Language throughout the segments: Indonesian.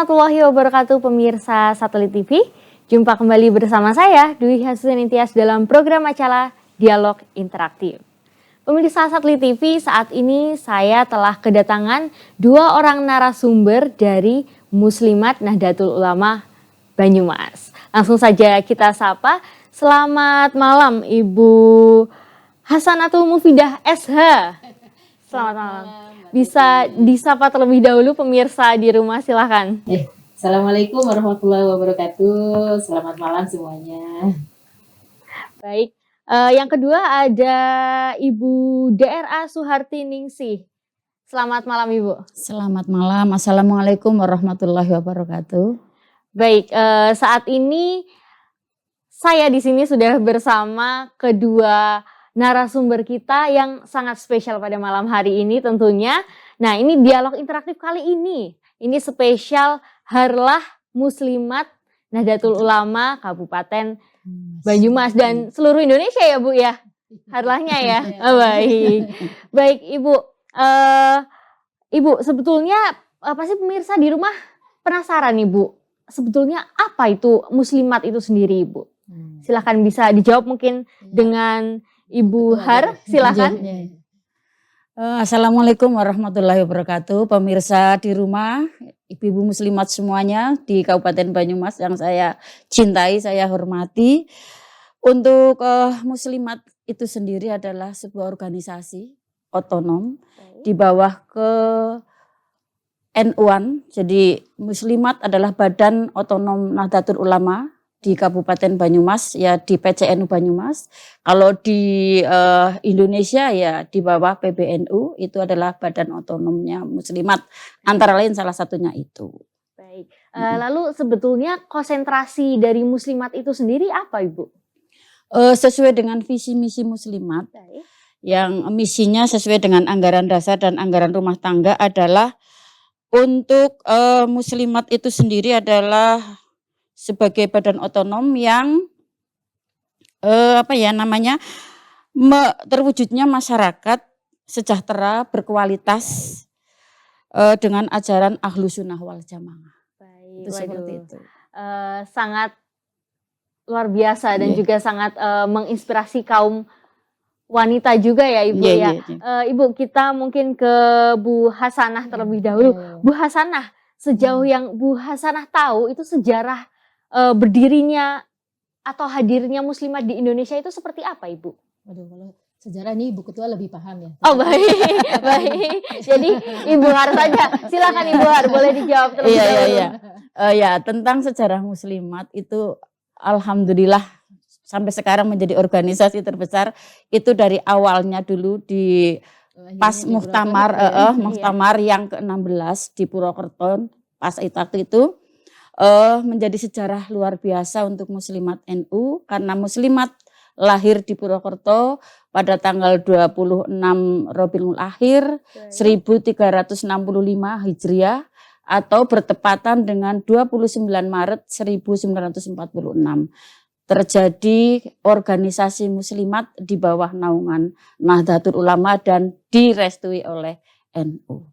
warahmatullahi wabarakatuh pemirsa Satelit TV. Jumpa kembali bersama saya Dwi Hasusin Intias dalam program acara Dialog Interaktif. Pemirsa Satelit TV, saat ini saya telah kedatangan dua orang narasumber dari Muslimat Nahdlatul Ulama Banyumas. Langsung saja kita sapa. Selamat malam Ibu Hasanatul Mufidah SH. Selamat malam. Bisa disapa terlebih dahulu pemirsa di rumah, silakan. Assalamualaikum warahmatullahi wabarakatuh. Selamat malam semuanya. Baik, yang kedua ada Ibu DRA Suharti Ningsih. Selamat malam Ibu. Selamat malam. Assalamualaikum warahmatullahi wabarakatuh. Baik, saat ini saya di sini sudah bersama kedua narasumber kita yang sangat spesial pada malam hari ini tentunya. Nah, ini dialog interaktif kali ini spesial Harlah Muslimat Nahdlatul Ulama Kabupaten Banyumas dan seluruh Indonesia ya Bu ya, harlahnya ya. Oh, baik Ibu. Ibu sebetulnya pasti pemirsa di rumah penasaran Ibu, sebetulnya apa itu Muslimat itu sendiri Ibu? Silahkan bisa dijawab mungkin dengan Ibu Har, silakan. Assalamualaikum warahmatullahi wabarakatuh. Pemirsa di rumah, ibu-ibu muslimat semuanya di Kabupaten Banyumas yang saya cintai, saya hormati. Untuk Muslimat itu sendiri adalah sebuah organisasi otonom di bawah ke NU-an. Jadi Muslimat adalah Badan Otonom Nahdlatul Ulama di Kabupaten Banyumas, ya di PCNU Banyumas. Kalau di Indonesia ya di bawah PBNU, itu adalah Badan Otonomnya Muslimat. Antara lain salah satunya itu. Baik. Lalu sebetulnya konsentrasi dari Muslimat itu sendiri apa Ibu? Sesuai dengan visi misi Muslimat, yang misinya sesuai dengan anggaran dasar dan anggaran rumah tangga adalah untuk Muslimat itu sendiri adalah sebagai badan otonom yang terwujudnya masyarakat sejahtera berkualitas dengan ajaran Ahlus Sunnah wal Jamaah. Baik, itu seperti itu. Sangat luar biasa dan juga sangat menginspirasi kaum wanita juga ya Ibu ya. Ibu, kita mungkin ke Bu Hasanah terlebih dahulu. Bu Hasanah, sejauh yang Bu Hasanah tahu itu sejarah berdirinya atau hadirnya Muslimat di Indonesia itu seperti apa Ibu? Waduh, kalau sejarah ini Ibu Ketua lebih paham ya. Oh baik, baik. Jadi Ibu Har saja, silakan Ibu Har, boleh dijawab terlebih dahulu. Ya, tentang sejarah Muslimat itu alhamdulillah sampai sekarang menjadi organisasi terbesar itu dari awalnya dulu di pas Muktamar yang ke-16 di Purwokerto pas itu menjadi sejarah luar biasa untuk Muslimat NU karena Muslimat lahir di Purwokerto pada tanggal 26 Rabiul Akhir 1365 Hijriah atau bertepatan dengan 29 Maret 1946. Terjadi organisasi Muslimat di bawah naungan Nahdlatul Ulama dan direstui oleh NU.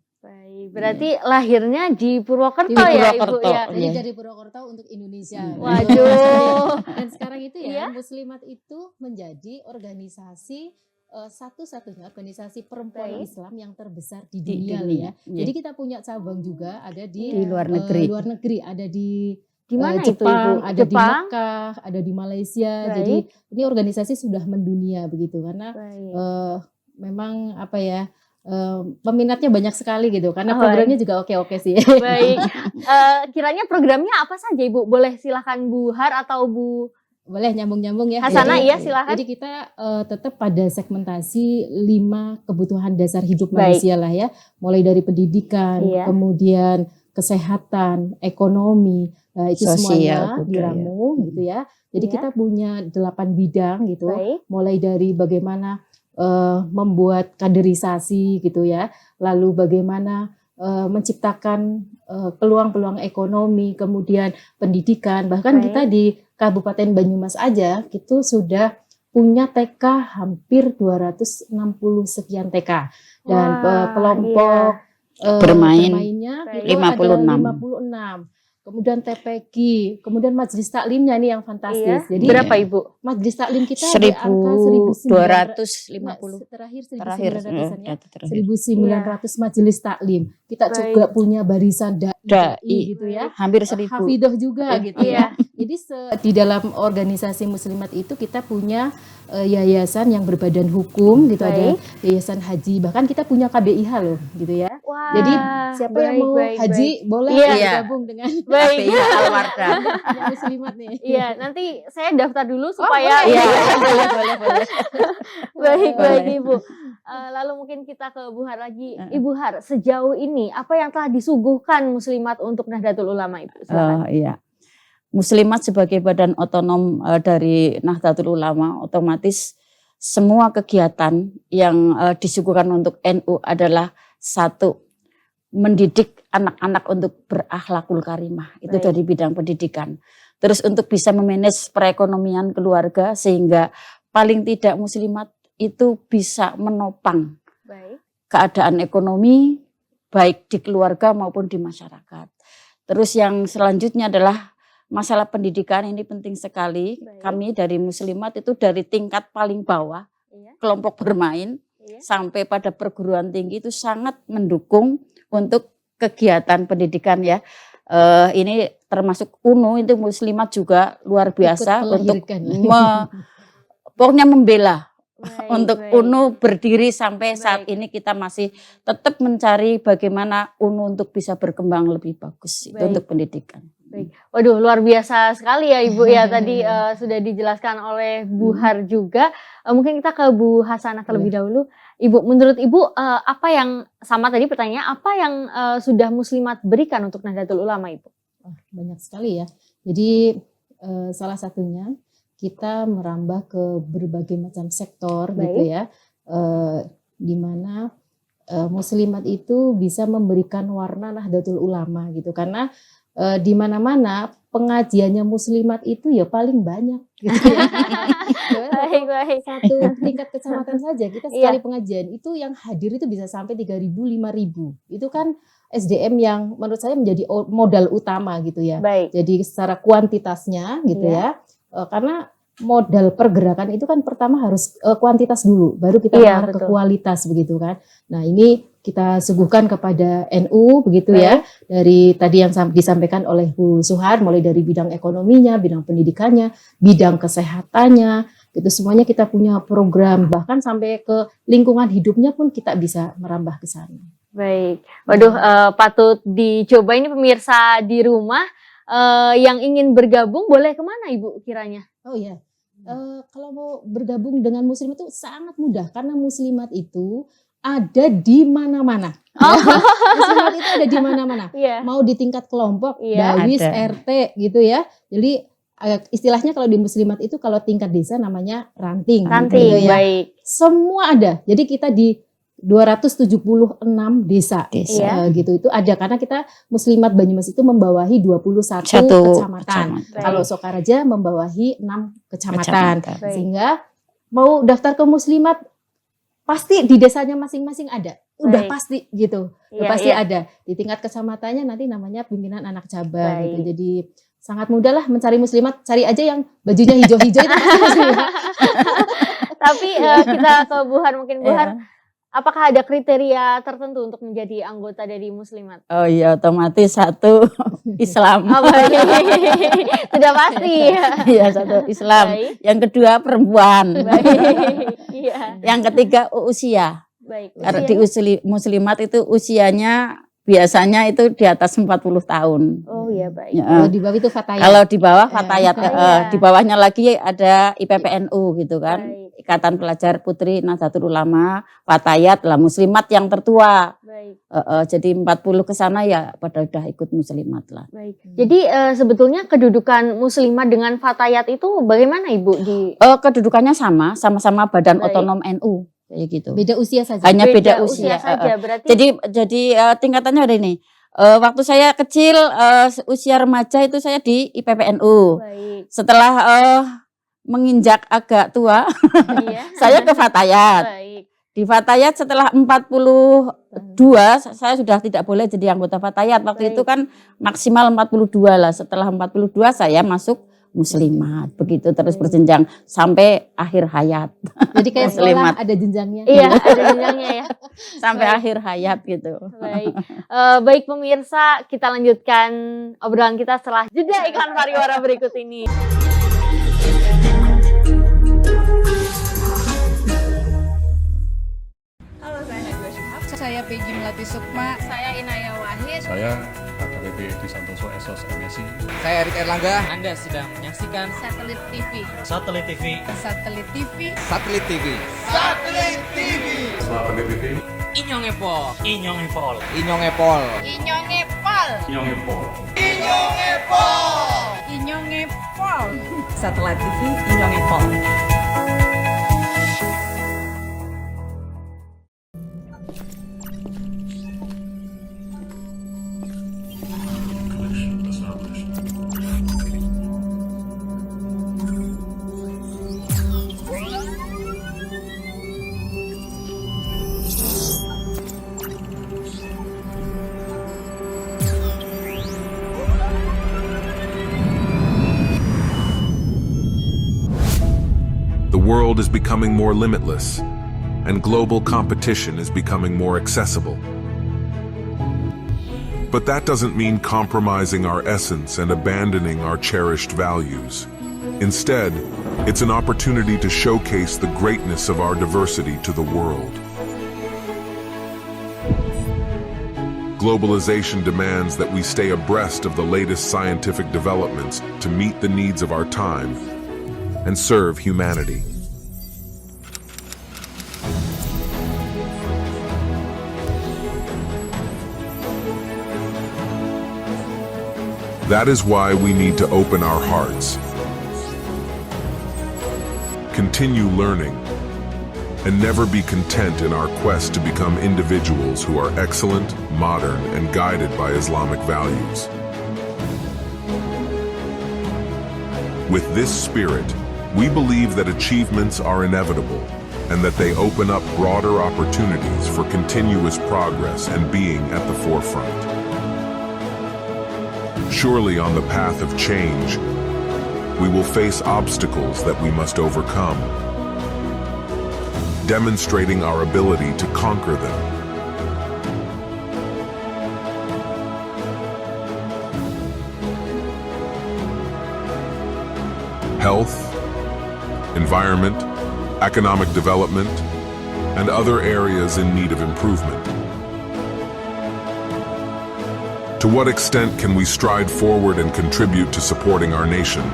Berarti lahirnya di Purwokerto ya Ibu ya? Jadi dari Purwokerto untuk Indonesia. Waduh. Dan sekarang itu ya Muslimat itu menjadi organisasi satu-satunya organisasi perempuan Islam yang terbesar di dunia ya. Jadi kita punya cabang juga ada di luar negeri, ada di mana Jepang, itu, ada di Mekah, ada di Malaysia. Jadi ini organisasi sudah mendunia begitu karena memang peminatnya banyak sekali gitu karena programnya juga oke-oke sih. Baik, kiranya programnya apa saja Ibu? Boleh silakan Bu Har atau Bu? Boleh nyambung-nyambung ya. Hasanah iya silakan. Jadi kita tetap pada segmentasi 5 kebutuhan dasar hidup manusia lah ya. Mulai dari pendidikan, kemudian kesehatan, ekonomi, itu semuanya diramu gitu ya. Jadi kita punya 8 bidang gitu. Mulai dari bagaimana membuat kaderisasi gitu ya, lalu bagaimana menciptakan peluang-peluang ekonomi, kemudian pendidikan, bahkan kita di Kabupaten Banyumas aja gitu sudah punya TK hampir 260 sekian TK dan kelompok bermainnya itu 56. ada 56. kemudian TPQ, kemudian majelis taklimnya nih yang fantastis. Iya. Jadi Berapa Ibu? majelis taklim kita di angka 1.250. terakhir Terakhir 1.900-an ya. terakhir. 1.900 majelis taklim. Kita Baik. juga punya barisan dai gitu ya. Hampir 1.000. Hafidah juga gitu Iya. ya. Jadi di dalam organisasi muslimat itu kita punya yayasan yang berbadan hukum gitu, ada Baik. yayasan haji, bahkan kita punya KBIH loh gitu ya. Wah, Jadi siapa yang mau haji boleh Iya. bergabung dengan Baik. KPI Al-Wardah. yang muslimat nih. Iya, nanti saya daftar dulu supaya boleh. Iya, boleh. baik Boleh. Ibu. Lalu mungkin kita ke Bu Har lagi. Ibu Har, sejauh ini apa yang telah disuguhkan muslimat untuk Nahdlatul Ulama Ibu? Silakan. Iya. Muslimat sebagai badan otonom dari Nahdlatul Ulama, otomatis semua kegiatan yang disuguhkan untuk NU adalah satu, mendidik anak-anak untuk berakhlakul karimah, itu Baik. dari bidang pendidikan. Terus untuk bisa memanage perekonomian keluarga sehingga paling tidak muslimat itu bisa menopang Baik. keadaan ekonomi baik di keluarga maupun di masyarakat. Terus yang selanjutnya adalah masalah pendidikan, ini penting sekali. Baik. Kami dari muslimat itu dari tingkat paling bawah, Iya. kelompok bermain, Iya. sampai pada perguruan tinggi itu sangat mendukung untuk kegiatan pendidikan ya. Ini termasuk UNU itu muslimat juga luar biasa untuk pokoknya membela. Baik, Untuk baik. UNU berdiri sampai saat Baik. ini kita masih tetap mencari bagaimana UNU untuk bisa berkembang lebih bagus itu Baik. untuk pendidikan. Waduh, luar biasa sekali ya Ibu ya. Tadi sudah dijelaskan oleh Bu Har juga. Mungkin kita ke Bu Hasanah terlebih dahulu. Ibu, menurut Ibu apa yang, sama tadi pertanyaan, apa yang sudah muslimat berikan untuk Nahdlatul Ulama Ibu? Banyak sekali ya. Jadi salah satunya kita merambah ke berbagai macam sektor gitu ya. Di mana muslimat itu bisa memberikan warna Nahdlatul Ulama gitu, karena di mana-mana pengajiannya muslimat itu ya paling banyak gitu ya. Baik. Satu tingkat kecamatan saja kita sekali pengajian itu yang hadir itu bisa sampai 3.000, 5.000. Itu kan SDM yang menurut saya menjadi modal utama gitu ya. Baik. Jadi secara kuantitasnya gitu ya. Karena modal pergerakan itu kan pertama harus kuantitas dulu, baru kita mengarah ke kualitas begitu kan. Nah, ini kita suguhkan kepada NU begitu ya, dari tadi yang disampaikan oleh Bu Suhar, mulai dari bidang ekonominya, bidang pendidikannya, bidang kesehatannya, itu semuanya kita punya program, bahkan sampai ke lingkungan hidupnya pun kita bisa merambah ke sana. Baik, waduh patut dicoba ini pemirsa di rumah yang ingin bergabung boleh kemana Ibu kiranya? Oh ya, kalau mau bergabung dengan muslimat itu sangat mudah, karena muslimat itu ada di mana-mana. Muslimat itu ada di mana-mana. Mau di tingkat kelompok, dawis, RT gitu ya. Jadi istilahnya kalau di muslimat itu kalau tingkat desa namanya ranting. Ranting, gitu ya. baik. Semua ada. Jadi kita di 276 desa gitu itu ada, karena kita muslimat Banyumas itu membawahi 21 kecamatan. Kalau Sokaraja membawahi 6 kecamatan. Sehingga mau daftar ke muslimat pasti di desanya masing-masing ada. Udah pasti gitu. Pasti ada. Di tingkat kecamatannya nanti namanya pimpinan anak cabang gitu. Jadi sangat mudah lah mencari muslimat, cari aja yang bajunya hijau-hijau itu pasti muslimat. Tapi kita ke Bu Har, mungkin Bu Har, apakah ada kriteria tertentu untuk menjadi anggota dari muslimat? Oh iya, otomatis satu Islam. Sudah pasti ya. Iya, satu Islam. Yang kedua perempuan. Yang ketiga usia. Karena di muslimat itu usianya biasanya itu di atas 40 tahun. Oh iya, baik. Kalau di bawah itu fatayat. Kalau di bawah fatayat, di bawahnya lagi ada IPPNU gitu kan. Ikatan Pelajar Putri Nahdlatul Ulama, fatayat lah muslimat yang tertua. Jadi 40 ke sana ya pada udah ikut muslimat lah. Baik. Jadi sebetulnya kedudukan muslimat dengan fatayat itu bagaimana Ibu di kedudukannya sama-sama badan otonom NU. Kayak gitu. Beda usia saja. Hanya beda usia saja berarti. Jadi tingkatannya ada ini. Waktu saya kecil usia remaja itu saya di IPPNU. Baik. Setelah menginjak agak tua, saya ke fatayat. Baik. Di Fatayat setelah 42 saya sudah tidak boleh jadi anggota Fatayat. Waktu itu kan maksimal 42 lah. Setelah 42 saya masuk muslimat. Begitu terus berjenjang sampai akhir hayat. Jadi kayak sekolah ada jenjangnya. Iya, ada jenjangnya ya. Sampai akhir hayat gitu. Baik. Baik pemirsa, kita lanjutkan obrolan kita setelah jeda iklan pariwara berikut ini. Saya Peggy Melati Sukma. Saya Inaya Wahid. Saya AKBP Edi Santoso SOS MSI. Saya Erik Erlangga. Anda sedang menyaksikan Satelit TV. Satelit TV. Satelit TV. Satelit TV. Satelit TV. Inyong Epol. Inyong Epol. Inyong Epol. Inyong Epol. Inyong Epol. Inyong Epol. Satelit TV. Inyong Epol. The world is becoming more limitless, and global competition is becoming more accessible. But that doesn't mean compromising our essence and abandoning our cherished values. Instead, it's an opportunity to showcase the greatness of our diversity to the world. Globalization demands that we stay abreast of the latest scientific developments to meet the needs of our time and serve humanity. That is why we need to open our hearts, continue learning, and never be content in our quest to become individuals who are excellent, modern, and guided by Islamic values. With this spirit, we believe that achievements are inevitable and that they open up broader opportunities for continuous progress and being at the forefront. Surely on the path of change, we will face obstacles that we must overcome, demonstrating our ability to conquer them. Health, environment, economic development, and other areas in need of improvement. To what extent can we stride forward and contribute to supporting our nation?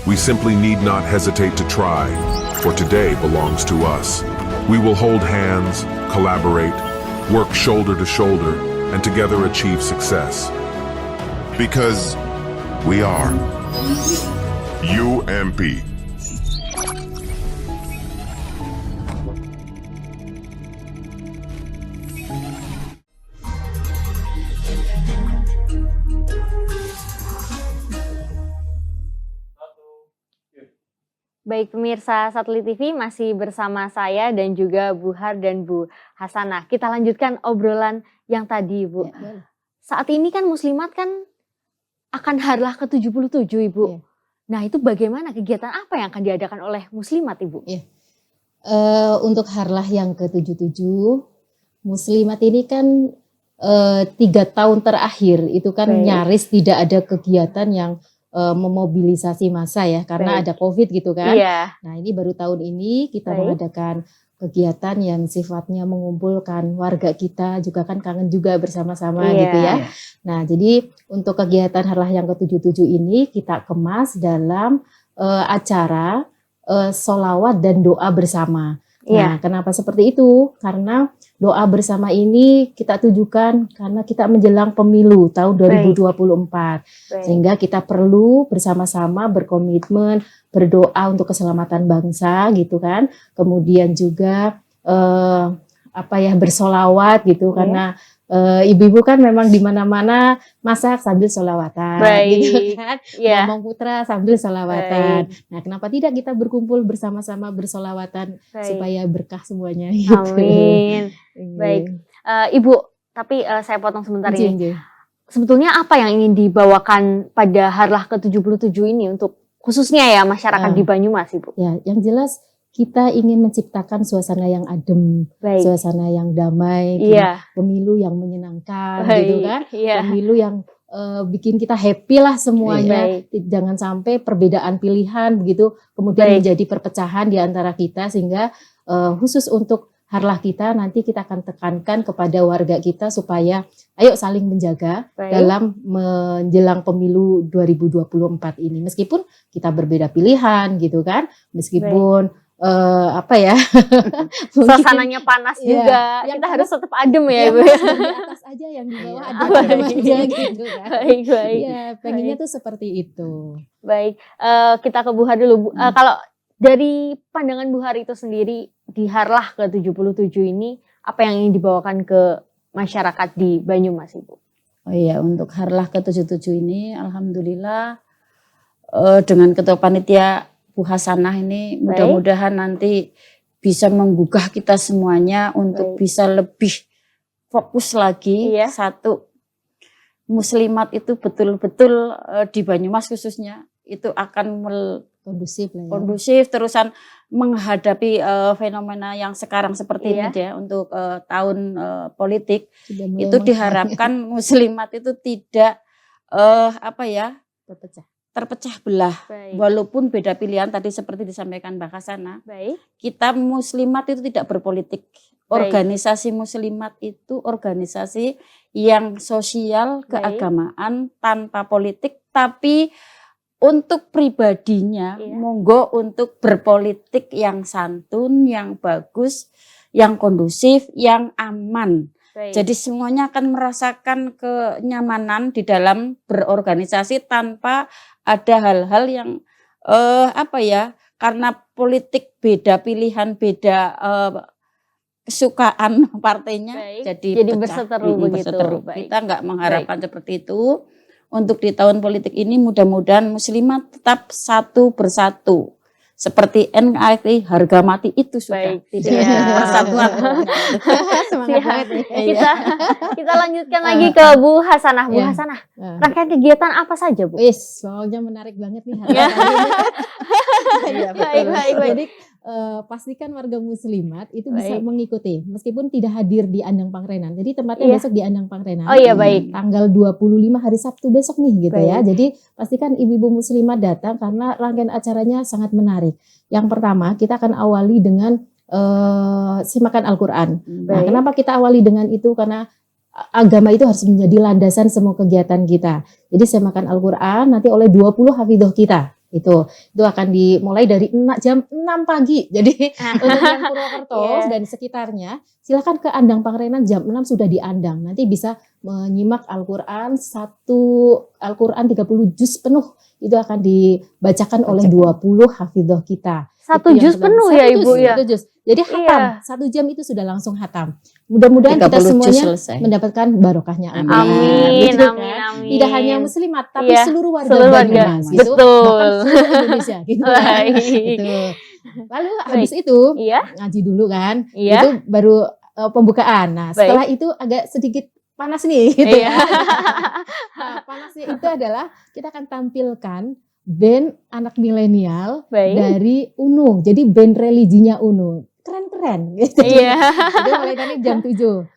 We simply need not hesitate to try, for today belongs to us. We will hold hands, collaborate, work shoulder to shoulder, and together achieve success. Because we are UMP. Baik pemirsa Satelit TV, masih bersama saya dan juga Bu Har dan Bu Hasanah. Kita lanjutkan obrolan yang tadi, Bu. Ya, saat ini kan muslimat kan akan harlah ke-77, Ibu. Ya. Nah, itu bagaimana kegiatan apa yang akan diadakan oleh muslimat, Ibu? Ya. Untuk harlah yang ke-77, muslimat ini kan 3 tahun terakhir itu kan nyaris tidak ada kegiatan yang memobilisasi massa ya, karena ada COVID gitu kan. Iya. Nah ini baru tahun ini kita mengadakan kegiatan yang sifatnya mengumpulkan warga kita, juga kan kangen juga bersama-sama gitu ya. Nah jadi untuk kegiatan harlah yang ke-77 ini kita kemas dalam acara sholawat dan doa bersama. Nah kenapa seperti itu? Karena doa bersama ini kita tujukan karena kita menjelang pemilu tahun 2024. Sehingga kita perlu bersama-sama berkomitmen berdoa untuk keselamatan bangsa gitu kan. Kemudian juga bersolawat gitu karena Ibu-ibu kan memang di mana-mana masak sambil sholawatan, gitu kan. Iya. Ngomong putra sambil sholawatan. Nah, kenapa tidak kita berkumpul bersama-sama bersholawatan supaya berkah semuanya. Gitu. Amin. Baik. Ibu, tapi saya potong sebentar ini. Sebetulnya apa yang ingin dibawakan pada Harlah ke-77 ini untuk khususnya ya masyarakat di Banyumas, Ibu? Ya, yang jelas kita ingin menciptakan suasana yang adem, suasana yang damai, pemilu yang menyenangkan, gitu kan, pemilu yang bikin kita happy lah semuanya. Jangan sampai perbedaan pilihan begitu kemudian menjadi perpecahan di antara kita, sehingga khusus untuk Harlah kita nanti kita akan tekankan kepada warga kita supaya ayo saling menjaga dalam menjelang pemilu 2024 ini. Meskipun kita berbeda pilihan gitu kan, meskipun suasananya panas juga, kita harus tetap adem ya Ibu. Yang di atas aja, yang di bawah adem aja gitu kan. Baik. Ya, pengennya tuh seperti itu. Baik, kita ke Bu Har dulu. Kalau dari pandangan Bu Har itu sendiri di Harlah ke-77 ini, apa yang ingin dibawakan ke masyarakat di Banyumas, Ibu? Oh iya, untuk Harlah ke-77 ini alhamdulillah dengan ketua panitia Bu Hasanah ini mudah-mudahan nanti bisa menggugah kita semuanya untuk bisa lebih fokus lagi. Satu, muslimat itu betul-betul di Banyumas khususnya itu akan kondusif terusan menghadapi fenomena yang sekarang seperti ini ya, untuk tahun politik. Itu diharapkan muslimat itu tidak terpecah belah. Walaupun beda pilihan tadi seperti disampaikan Mbak Hasanah, kita muslimat itu tidak berpolitik. Organisasi muslimat itu organisasi yang sosial, keagamaan, tanpa politik, tapi untuk pribadinya, monggo untuk berpolitik yang santun, yang bagus, yang kondusif, yang aman. Jadi semuanya akan merasakan kenyamanan di dalam berorganisasi tanpa ada hal-hal yang karena politik beda pilihan, beda kesukaan partainya, jadi berseteru begitu. Kita nggak mengharapkan seperti itu. Untuk di tahun politik ini mudah-mudahan muslimat tetap satu bersatu. Seperti NKRI harga mati itu sudah. Persatuan. Semangat banget. Kita lanjutkan lagi ke Bu Hasanah. Bu Hasanah, rangkaian kegiatan apa saja, Bu? Soalnya menarik banget nih. Baik. Jadi pastikan warga muslimat itu bisa mengikuti meskipun tidak hadir di Andang Pangrenan. Jadi tempatnya besok di Andang Pangrenan. Tanggal 25 hari Sabtu besok nih gitu ya. Jadi pastikan ibu-ibu muslimat datang karena rangkaian acaranya sangat menarik. Yang pertama, kita akan awali dengan simakan Al-Qur'an. Nah, kenapa kita awali dengan itu? Karena agama itu harus menjadi landasan semua kegiatan kita. Jadi simakan Al-Qur'an nanti oleh 20 hafidhoh kita. Itu akan dimulai dari jam 6 pagi. Jadi untuk yang Purwokerto dan sekitarnya silakan ke Andang Pangrenan jam 6 sudah di Andang. Nanti bisa menyimak Al-Qur'an 30 juz penuh. Itu akan dibacakan oleh 20 hafidhoh kita. 1 juz penuh ya Ibu ya. 1 juz. Jadi hatam, 1 jam itu sudah langsung hatam. Mudah-mudahan kita semuanya mendapatkan barokahnya. Amin. Gitu kan? Tidak hanya muslimat, tapi seluruh warga Banyumas. Betul. Bahkan seluruh Indonesia. Gitu. Gitu. Lalu habis itu ngaji dulu kan. Itu baru pembukaan. Nah setelah itu agak sedikit panas nih. Gitu ya. Nah, panasnya itu adalah kita akan tampilkan band anak milenial dari UNU. Jadi band religinya UNU. Keren-keren gitu. Jadi mulai dari jam 7.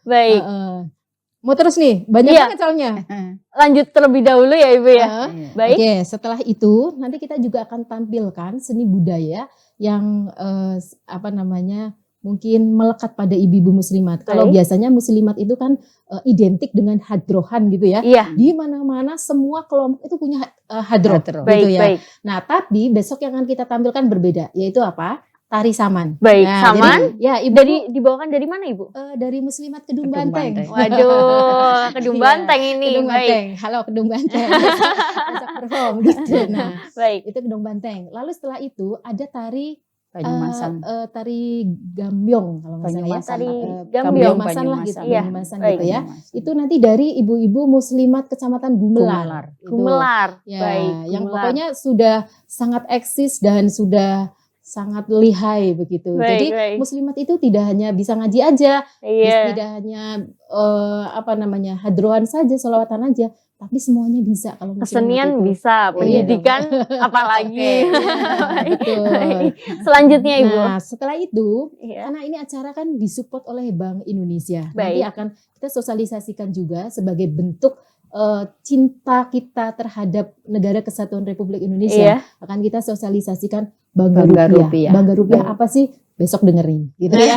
Mau terus nih, banyak banget soalnya. Lanjut terlebih dahulu ya Ibu ya. Oke, setelah itu nanti kita juga akan tampilkan seni budaya yang mungkin melekat pada ibu-ibu muslimat. Kalau biasanya muslimat itu kan identik dengan hadrohan gitu ya. Di mana-mana semua kelompok itu punya hadroh gitu ya. Nah, tapi besok yang akan kita tampilkan berbeda, yaitu apa? Tari saman. Saman. Jadi, ya, Ibu dibawakan dari mana Ibu? Dari muslimat Kedung Banteng. Waduh, Kedung Banteng ini. Kedung Banteng. Halo Kedung Banteng. Besok perform gitu. Nah, itu Kedung Banteng. Lalu setelah itu ada tari Banyumasan. Tari gambyong kalau nggak salah ya. Banyumasan. Tari Gambyong gambyong. Banyumasan lah gitu, Iya, Banyumasan baik. gitu ya. Itu nanti dari ibu-ibu muslimat Kecamatan Gumelar. Gitu. Gumelar. Ya, Baik. yang Gumelar. pokoknya sudah sangat eksis dan sudah sangat lihai begitu. Baik, Jadi baik. muslimat itu tidak hanya bisa ngaji aja, Iya. tidak hanya hadrohan saja, sholawatan aja, tapi semuanya bisa kalau muslimat Kesenian itu. bisa, Iya pendidikan apalagi. Betul. Baik. Selanjutnya Ibu. Nah, setelah itu, Iya. karena ini acara kan disupport oleh Bank Indonesia, nanti Baik. akan kita sosialisasikan juga sebagai bentuk cinta kita terhadap Negara Kesatuan Republik Indonesia. Iya. Akan kita sosialisasikan Bangga Bangga Rupiah. Rupiah. Bangga Rupiah Baik. apa sih? Besok dengerin, gitu ya.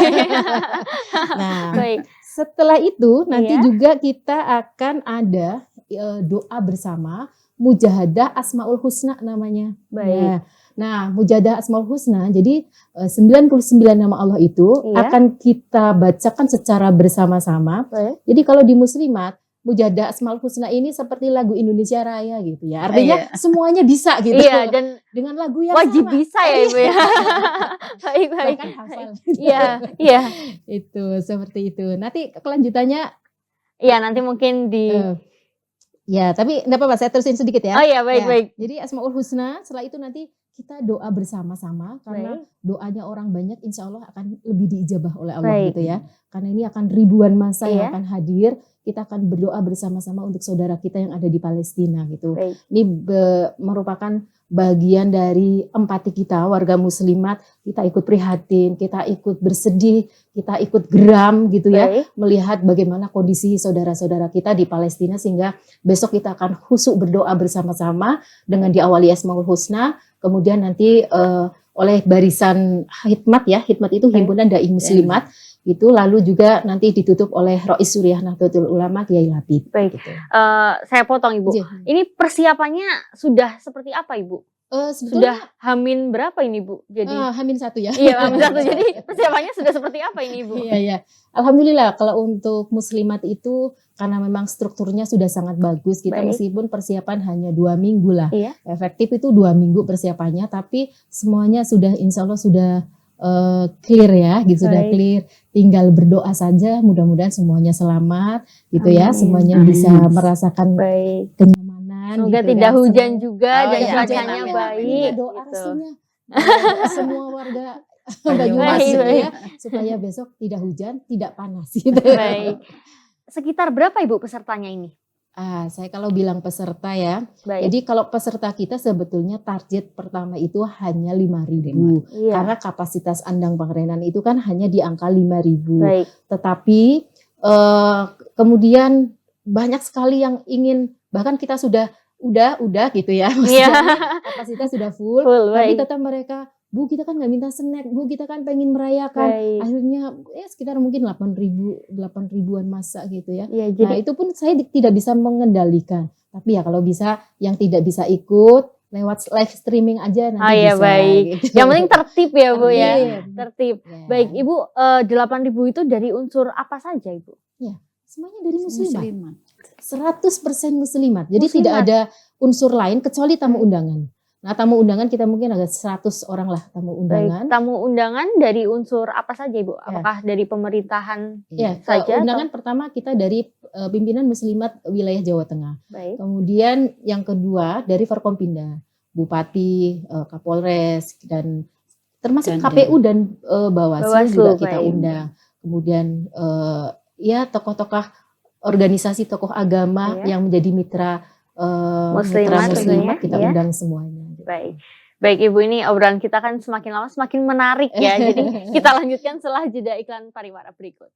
Nah, Baik. setelah itu nanti Iya. juga kita akan ada doa bersama Mujahadah Asmaul Husna namanya. Baik. Nah, Mujahadah Asmaul Husna, jadi 99 nama Allah itu Iya. akan kita bacakan secara bersama-sama. Baik. Jadi kalau di Muslimat, Mujahadah Asmaul Husna ini seperti lagu Indonesia Raya gitu ya. Artinya semuanya bisa gitu. Iya, dan Dengan lagu yang wajib sama. bisa ya Ibu ya. Baik, baik. Bahkan hafal. Iya, iya. Itu seperti itu. Nanti kelanjutannya Iya, nanti mungkin di ya, tapi enggak apa-apa, saya terusin sedikit ya. Oh iya, baik, Ya, baik. Jadi Asmaul Husna, setelah itu nanti kita doa bersama-sama karena Baik. doanya orang banyak insya Allah akan lebih diijabah oleh Allah Baik. gitu ya. Karena ini akan ribuan masa Iya. yang akan hadir, kita akan berdoa bersama-sama untuk saudara kita yang ada di Palestina gitu. Baik. Ini merupakan bagian dari empati kita warga muslimat, kita ikut prihatin, kita ikut bersedih, kita ikut geram gitu ya, Baik. melihat bagaimana kondisi saudara-saudara kita di Palestina, sehingga besok kita akan khusyuk berdoa bersama-sama dengan diawali Asmaul Husna, kemudian nanti oleh barisan Hikmat ya, Hikmat itu himpunan dai muslimat itu, lalu juga nanti ditutup oleh Rois Suriah Nahdlatul Ulama Kiai Labib. Baik. Gitu. Saya potong Ibu. Iya. Ini persiapannya sudah seperti apa Ibu? Sudah Sebetulnya Hamin berapa ini Bu? Jadi Hamin 1 ya. iya, Hamin 1. Jadi persiapannya sudah seperti apa ini Ibu? Iya, iya. Alhamdulillah kalau untuk muslimat itu karena memang strukturnya sudah sangat bagus, kita Baik. meskipun persiapan hanya 2 minggu lah. Iya. Efektif itu 2 minggu persiapannya, tapi semuanya sudah insya Allah sudah clear ya, gitu, sudah Baik. clear. Tinggal berdoa saja, mudah-mudahan semuanya selamat gitu ya, Amin. semuanya Amin. bisa merasakan Baik. kenyamanan. Semoga gitu tidak kan. hujan juga Oh, dan iya, cuacanya amin, amin, baik. Ini doa gitu. restunya semua warga Banyumas Banyumas gitu baik. ya, supaya besok tidak hujan, tidak panas gitu. Baik. Sekitar berapa Ibu pesertanya ini? Saya kalau bilang peserta ya, Baik. jadi kalau peserta kita sebetulnya target pertama itu hanya 5.000. Iya. Karena kapasitas andang Pangrenan itu kan hanya di angka 5.000. Baik. Tetapi kemudian banyak sekali yang ingin, bahkan kita sudah gitu ya, Iya. maksudnya kapasitas sudah full, Full, tapi baik. tetap mereka, Bu kita kan nggak minta snack, Bu kita kan pengen merayakan. Baik. Akhirnya sekitar mungkin 8.000-an masa gitu ya. Iya, Nah jadi itu pun saya tidak bisa mengendalikan. Tapi ya kalau bisa yang tidak bisa ikut lewat live streaming aja nanti iya, bisa. baik. Gitu. Yang penting tertib ya Bu ya. Tertib. Tertib. Ya. Baik, Ibu 8.000 itu dari unsur apa saja Ibu? Semuanya dari muslimat. Muslimat. 100% muslimat. Jadi Muslimat. tidak ada unsur lain kecuali tamu undangan. Nah tamu undangan kita mungkin ada 100 orang lah tamu undangan. Baik, tamu undangan dari unsur apa saja Ibu? Apakah dari pemerintahan Ya, saja? undangan pertama kita dari pimpinan muslimat wilayah Jawa Tengah. Baik. Kemudian yang kedua dari Forkompinda, Bupati, Kapolres, dan termasuk Dan KPU dan Bawaslu Bawaslu, juga kita baik. undang. Kemudian ya tokoh-tokoh organisasi, tokoh agama Iya. yang menjadi mitra Muslimat tentunya, kita iya. undang semuanya. Baik. Baik Ibu, ini obrolan kita kan semakin lama semakin menarik ya. Jadi kita lanjutkan setelah jeda iklan pariwara berikut.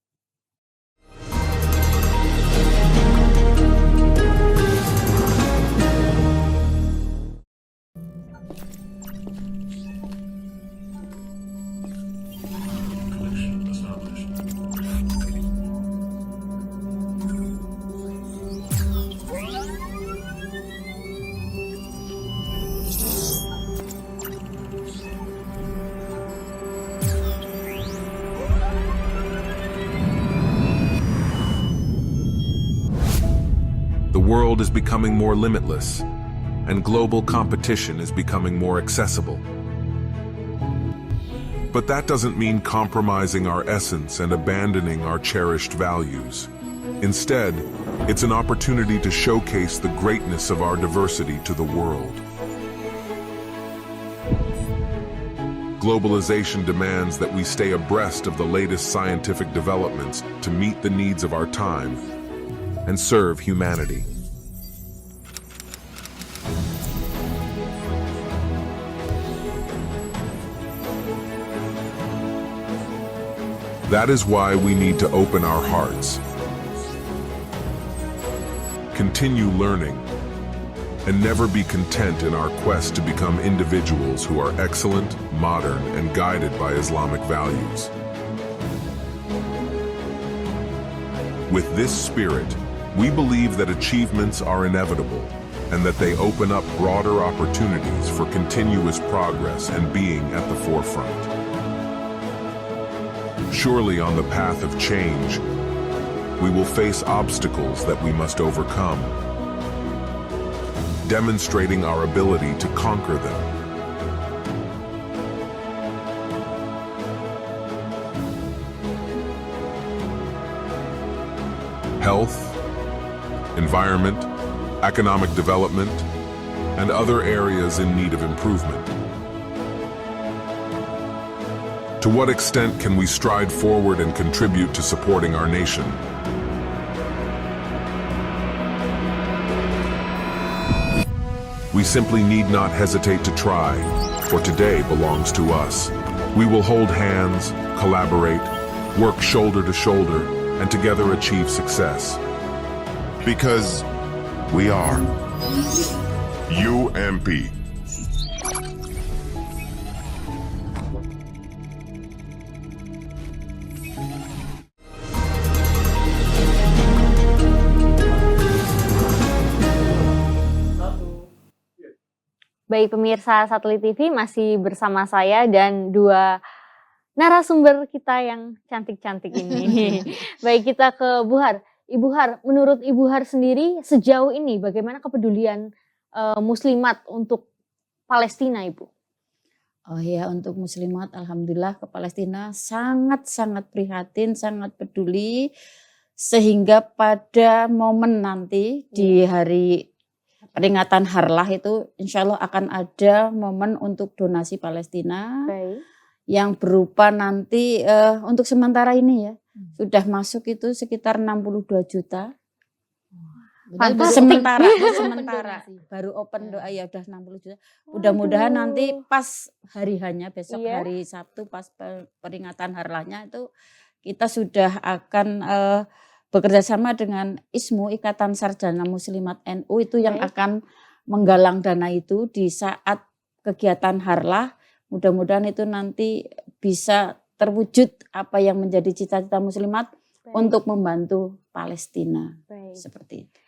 The world is becoming more limitless, and global competition is becoming more accessible. But that doesn't mean compromising our essence and abandoning our cherished values. Instead, it's an opportunity to showcase the greatness of our diversity to the world. Globalization demands that we stay abreast of the latest scientific developments to meet the needs of our time and serve humanity. That is why we need to open our hearts, continue learning, and never be content in our quest to become individuals who are excellent, modern, and guided by Islamic values. With this spirit, we believe that achievements are inevitable and that they open up broader opportunities for continuous progress and being at the forefront. Surely on the path of change, we will face obstacles that we must overcome, demonstrating our ability to conquer them. Health, environment, economic development, and other areas in need of improvement. To what extent can we stride forward and contribute to supporting our nation? We simply need not hesitate to try, for today belongs to us. We will hold hands, collaborate, work shoulder to shoulder, and together achieve success. Because we are. UMP. Baik pemirsa Satelit TV, masih bersama saya dan dua narasumber kita yang cantik-cantik ini. Baik, kita ke Bu Har. Ibu Har, menurut Ibu Har sendiri sejauh ini bagaimana kepedulian muslimat untuk Palestina, Ibu? Oh ya, untuk muslimat alhamdulillah ke Palestina sangat-sangat prihatin, sangat peduli, sehingga pada momen nanti di hari peringatan Harlah itu insya Allah akan ada momen untuk donasi Palestina. Baik. Yang berupa nanti untuk sementara ini ya sudah masuk itu sekitar 62 juta. Sementara baru open doa ya udah 60 juta. Mudah-mudahan nanti pas hari hanya besok hari Sabtu pas peringatan Harlahnya itu kita sudah akan bekerja sama dengan ISMU, Ikatan Sarjana Muslimat NU itu yang akan menggalang dana itu di saat kegiatan Harlah. Mudah-mudahan itu nanti bisa terwujud apa yang menjadi cita-cita muslimat untuk membantu Palestina. Seperti itu.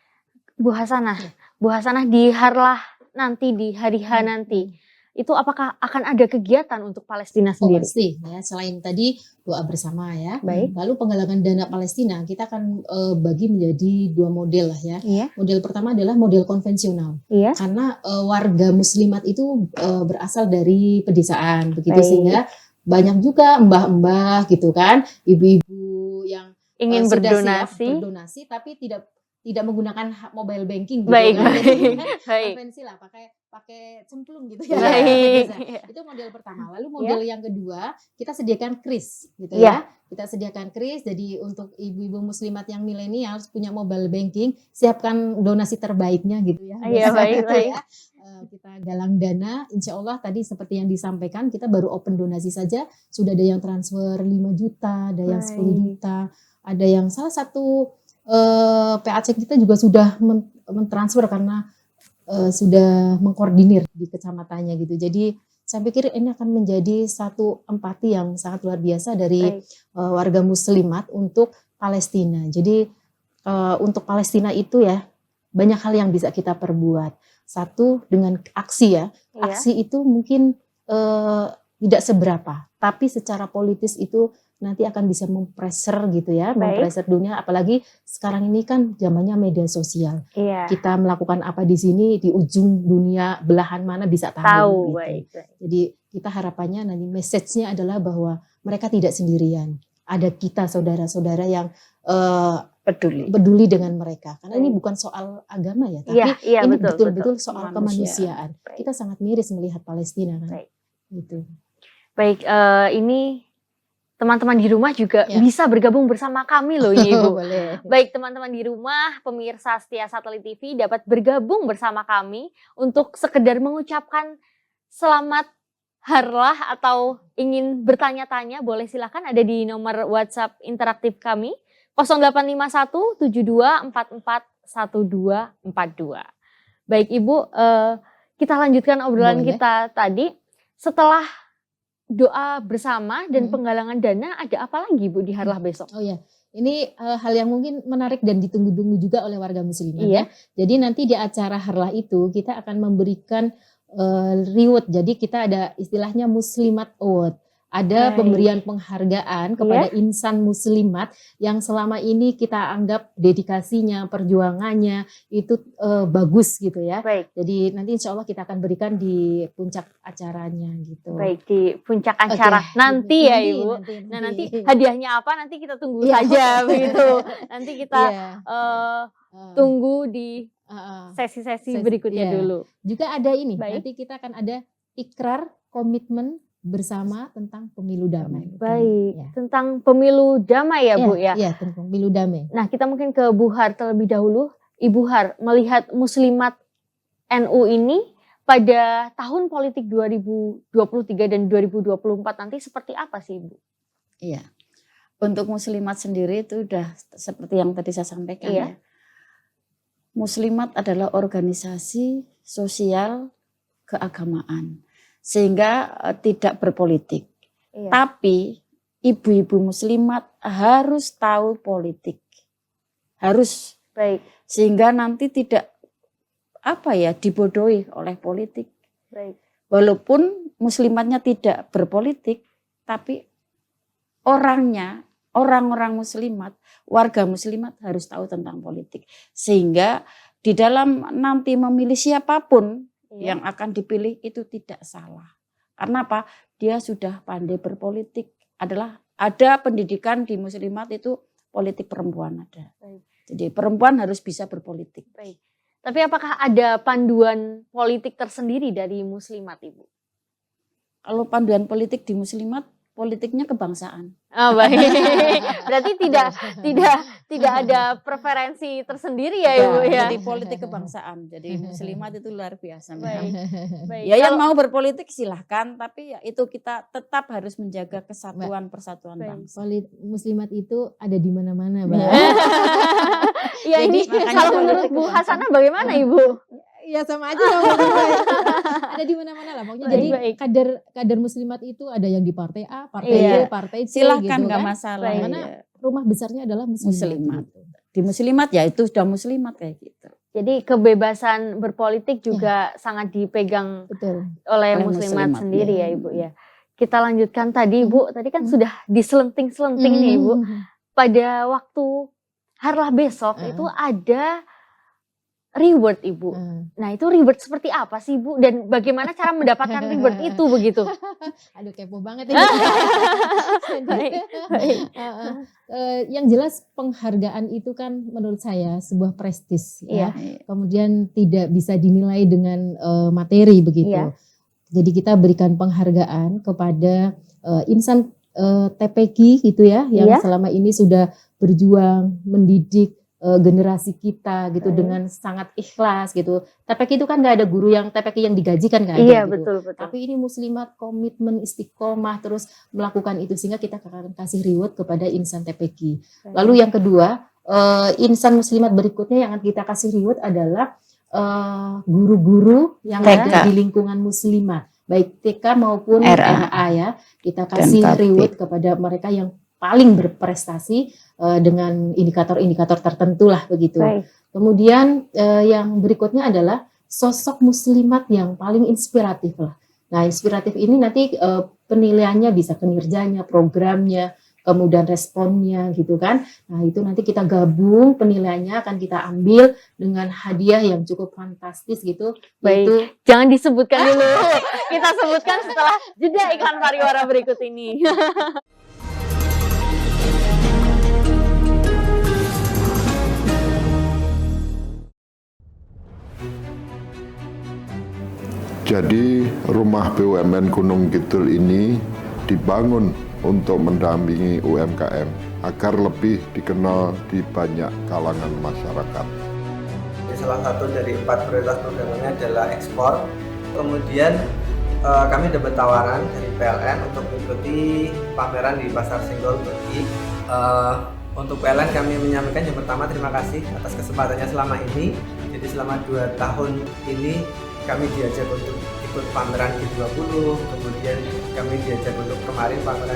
Bu Hasanah di Harlah nanti, di hari H nanti, itu apakah akan ada kegiatan untuk Palestina sendiri? Pasti ya, selain tadi doa bersama ya. Baik. Lalu penggalangan dana Palestina kita akan bagi menjadi dua model lah ya. Iya. Model pertama adalah model konvensional. Iya. Karena warga muslimat itu berasal dari pedesaan begitu, Baik. sehingga banyak juga mbah-mbah gitu kan, ibu-ibu yang Ingin sudah siap berdonasi. berdonasi tapi tidak menggunakan mobile banking gitu Baik, kan. baik, Jadi, baik. konvensi lah, pakai cemplung gitu ya. Baik. Bisa. Itu model pertama. Lalu model yang kedua, kita sediakan kris gitu Ya. ya. Kita sediakan kris, jadi untuk ibu-ibu muslimat yang milenial punya mobile banking, siapkan donasi terbaiknya gitu ya. Iya, Biasa baik, gitu baik. ya. Kita galang dana, insya Allah tadi seperti yang disampaikan, kita baru open donasi saja, sudah ada yang transfer 5 juta, ada yang 10 juta, ada yang salah satu PAC kita juga sudah mentransfer karena sudah mengkoordinir di kecamatannya gitu. Jadi saya pikir ini akan menjadi satu empati yang sangat luar biasa dari warga muslimat untuk Palestina. Jadi untuk Palestina itu ya banyak hal yang bisa kita perbuat. Satu dengan aksi ya. Aksi itu mungkin tidak seberapa, tapi secara politis itu nanti akan bisa mempressure gitu ya, Baik. mempressure dunia. Apalagi sekarang ini kan zamannya media sosial. Iya. Kita melakukan apa di sini, di ujung dunia belahan mana bisa tahu. Tahu, gitu. baik. Jadi kita harapannya nanti message-nya adalah bahwa mereka tidak sendirian. Ada kita saudara-saudara yang peduli dengan mereka. Karena ini bukan soal agama ya, tapi Iya, ini betul. betul-betul soal kemanusiaan. Baik. Kita sangat miris melihat Palestina kan. Baik. Gitu. Baik, ini teman-teman di rumah juga Ya. bisa bergabung bersama kami loh ini Ibu. Boleh. Baik teman-teman di rumah, pemirsa setia Satelit TV dapat bergabung bersama kami untuk sekedar mengucapkan selamat harlah atau ingin bertanya-tanya, boleh silahkan ada di nomor WhatsApp interaktif kami 0851 72 44 1242. Baik Ibu, kita lanjutkan obrolan Boleh. kita tadi. Setelah doa bersama dan Hmm. penggalangan dana, ada apa lagi Bu di harlah besok? Oh ya, ini hal yang mungkin menarik dan ditunggu-tunggu juga oleh warga muslimat Iya. ya. Jadi nanti di acara harlah itu kita akan memberikan reward. Jadi kita ada istilahnya Muslimat Award. Ada Baik. pemberian penghargaan kepada insan muslimat yang selama ini kita anggap dedikasinya, perjuangannya itu bagus gitu ya. Baik, Jadi nanti insya Allah kita akan berikan di puncak acaranya gitu. baik di puncak Oke, acara nanti ya nanti, Ibu. nanti. Nah nanti hadiahnya apa nanti kita tunggu Iya. saja begitu. Nanti kita Iya. tunggu di Heeh. sesi-sesi Sesi, berikutnya iya. dulu. Juga ada ini, Baik. nanti kita akan ada ikrar komitmen bersama tentang pemilu damai. Baik, Ya. tentang pemilu damai ya Bu ya. Iya, tentang pemilu damai. Nah kita mungkin ke Bu Har terlebih dahulu. Ibu Har, melihat muslimat NU ini pada tahun politik 2023 dan 2024 nanti seperti apa sih Ibu? Iya. Untuk muslimat sendiri itu udah seperti yang tadi saya sampaikan Iya. ya. Muslimat adalah organisasi sosial keagamaan sehingga tidak berpolitik. Iya. Tapi ibu-ibu muslimat harus tahu politik. Harus, Baik, sehingga nanti tidak dibodohi oleh politik. baik. Walaupun muslimatnya tidak berpolitik, tapi orang-orang muslimat, warga muslimat harus tahu tentang politik. Sehingga di dalam nanti memilih siapapun Iya. yang akan dipilih itu tidak salah. Karena apa? Dia sudah pandai berpolitik. Ada pendidikan di muslimat itu politik perempuan ada. Baik. Jadi perempuan harus bisa berpolitik. Baik. Tapi apakah ada panduan politik tersendiri dari muslimat Ibu? Kalau panduan politik di muslimat, politiknya kebangsaan. Oh, baik. Berarti tidak ada preferensi tersendiri ya Ibu ya. Jadi politik kebangsaan. Jadi muslimat itu luar biasa. Baik. Baik. Ya yang Kalau- mau berpolitik silahkan, tapi ya itu kita tetap harus menjaga kesatuan persatuan Baik. bangsa. Muslimat itu ada di mana-mana, Mbak. Ya ini Jadi makanya kalau menurut politik Bu kebangsaan. Hasanah bagaimana Ibu? Ya sama aja sama juga. Ada di mana-mana lah pokoknya. Baik, Jadi baik. kader muslimat itu ada yang di partai A, partai Iya. B, partai C Silahkan gitu nggak kan. masalah. Baik. Karena ya. rumah besarnya adalah muslimat. Muslimat. Di muslimat ya itu sudah muslimat kayak gitu. Jadi kebebasan berpolitik juga sangat dipegang Betul. oleh Oleh muslimat muslimat, sendiri ya. ya Ibu ya. Kita lanjutkan tadi Ibu, tadi kan sudah diselenting-selenting nih Ibu. Pada waktu harlah besok itu ada reward Ibu. Nah itu reward seperti apa sih Bu? Dan bagaimana cara mendapatkan reward itu begitu? Aduh kepo banget ini. Baik, baik. Yang jelas penghargaan itu kan menurut saya sebuah prestis ya. Iya. Kemudian tidak bisa dinilai dengan materi begitu. Iya. Jadi kita berikan penghargaan kepada insan TPQ gitu ya, yang Iya. selama ini sudah berjuang mendidik generasi kita gitu Baik. dengan sangat ikhlas gitu. TPQ itu kan nggak ada guru yang TPQ yang digajikan nggak ada Iya gitu. betul betul. Tapi ini muslimat komitmen istiqomah terus melakukan itu sehingga kita akan kasih reward kepada insan TPQ. Lalu yang kedua, insan muslimat berikutnya yang akan kita kasih reward adalah guru-guru yang TK. ada di lingkungan muslimat, baik TK maupun RA. RA ya. Kita kasih KP. reward kepada mereka yang paling berprestasi dengan indikator-indikator tertentu lah begitu. Baik. Kemudian yang berikutnya adalah sosok muslimat yang paling inspiratif lah. Nah, inspiratif ini nanti penilaiannya bisa kinerjanya, programnya, kemudian responnya gitu kan. Nah itu nanti kita gabung, penilaiannya akan kita ambil dengan hadiah yang cukup fantastis gitu. Baik, Yaitu jangan disebutkan dulu. Kita sebutkan setelah jeda iklan pariwara berikut ini. Jadi rumah BUMN Gunung Kidul ini dibangun untuk mendampingi UMKM agar lebih dikenal di banyak kalangan masyarakat. Salah satu dari 4 prioritas programnya adalah ekspor. Kemudian kami dapat tawaran dari PLN untuk mengikuti pameran di Pasar Senggol Turki. Untuk PLN kami menyampaikan yang pertama terima kasih atas kesempatannya selama ini. Jadi selama 2 tahun ini kami diajak untuk ikut pameran G20, kemudian kami diajak untuk kemarin pameran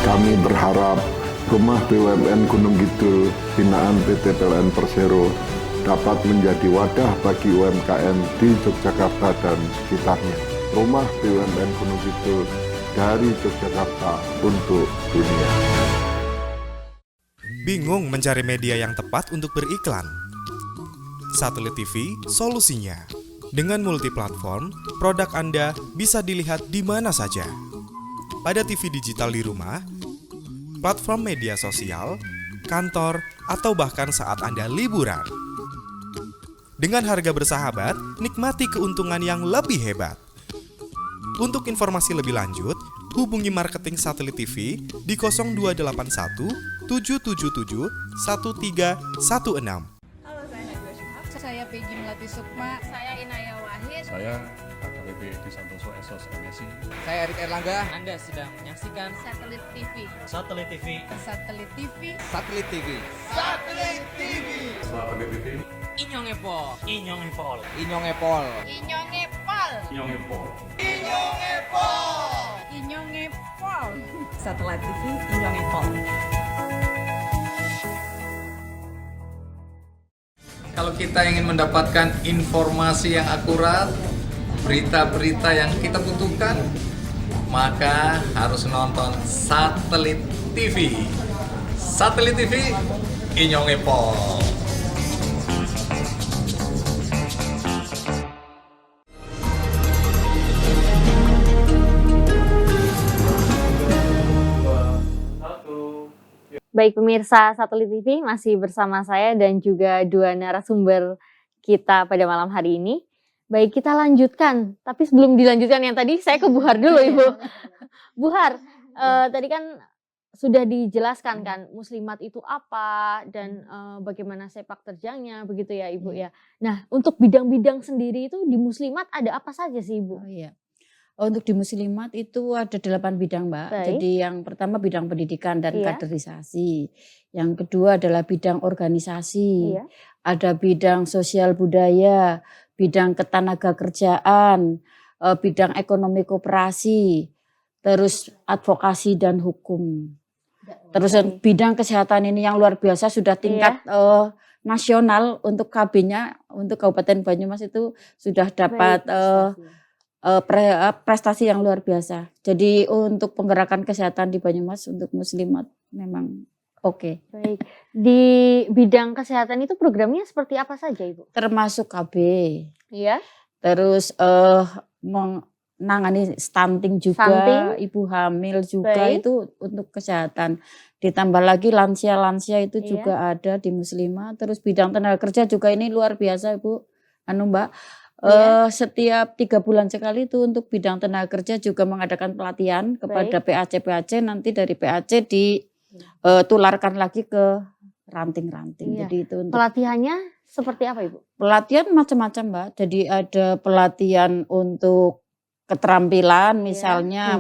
Kami berharap rumah BUMN Gunung Kidul binaan PT PLN Persero dapat menjadi wadah bagi UMKM di Yogyakarta dan sekitarnya. Rumah BUMN Gunung Kidul dari Yogyakarta untuk dunia. Bingung mencari media yang tepat untuk beriklan? Satelit TV solusinya. Dengan multiplatform, produk Anda bisa dilihat di mana saja. Pada TV digital di rumah, platform media sosial, kantor, atau bahkan saat Anda liburan. Dengan harga bersahabat, nikmati keuntungan yang lebih hebat. Untuk informasi lebih lanjut, hubungi marketing Satelit TV di 0281 777 1316. Saya Peggy Melati Sukma. Saya Inaya Wahid. Saya AKBP Edi Santoso SOS MSI. Saya Erik Erlangga. Anda sedang menyaksikan Satelit TV. Satelit TV. Satelit TV. Satelit TV. Satelit TV. AKBP Inyong Epol. Inyong Epol. Inyong Epol. Inyong Epal. Inyong Epol. Inyong Epal. Satelit TV. Inyong Epol. Kalau kita ingin mendapatkan informasi yang akurat, berita-berita yang kita butuhkan, maka harus nonton Satelit TV. Satelit TV, Inyong Epol. Baik pemirsa Satelit TV, masih bersama saya dan juga 2 narasumber kita pada malam hari ini. Baik, kita lanjutkan. Tapi sebelum dilanjutkan yang tadi, saya ke Buhar dulu Ibu. Buhar, tadi kan sudah dijelaskan kan muslimat itu apa dan bagaimana sepak terjangnya begitu ya Ibu ya. Nah, untuk bidang-bidang sendiri itu di muslimat ada apa saja sih Ibu? Oh iya. Untuk di muslimat itu ada 8 bidang, Mbak. Baik. Jadi yang pertama bidang pendidikan dan Iya. kaderisasi. Yang kedua adalah bidang organisasi. Iya. Ada bidang sosial budaya, bidang ketenaga kerjaan, bidang ekonomi koperasi, terus advokasi dan hukum. Terus bidang kesehatan ini yang luar biasa sudah tingkat nasional untuk KB-nya untuk Kabupaten Banyumas itu sudah dapat prestasi yang luar biasa. Jadi untuk penggerakan kesehatan di Banyumas untuk muslimat memang oke. Baik. Di bidang kesehatan itu programnya seperti apa saja Ibu? Termasuk KB. Iya. Terus menangani stunting juga, Stunting. ibu hamil juga. Baik. Itu untuk kesehatan. Ditambah lagi lansia-lansia itu Iya. juga ada di muslimat. Terus bidang tenaga kerja juga ini luar biasa Ibu. Mbak. Iya. Setiap 3 bulan sekali itu untuk bidang tenaga kerja juga mengadakan pelatihan kepada PAC nanti dari PAC ditularkan lagi ke ranting-ranting. Iya. Jadi itu untuk Pelatihannya seperti apa Ibu? pelatihan macam-macam Mbak. Jadi ada pelatihan untuk keterampilan misalnya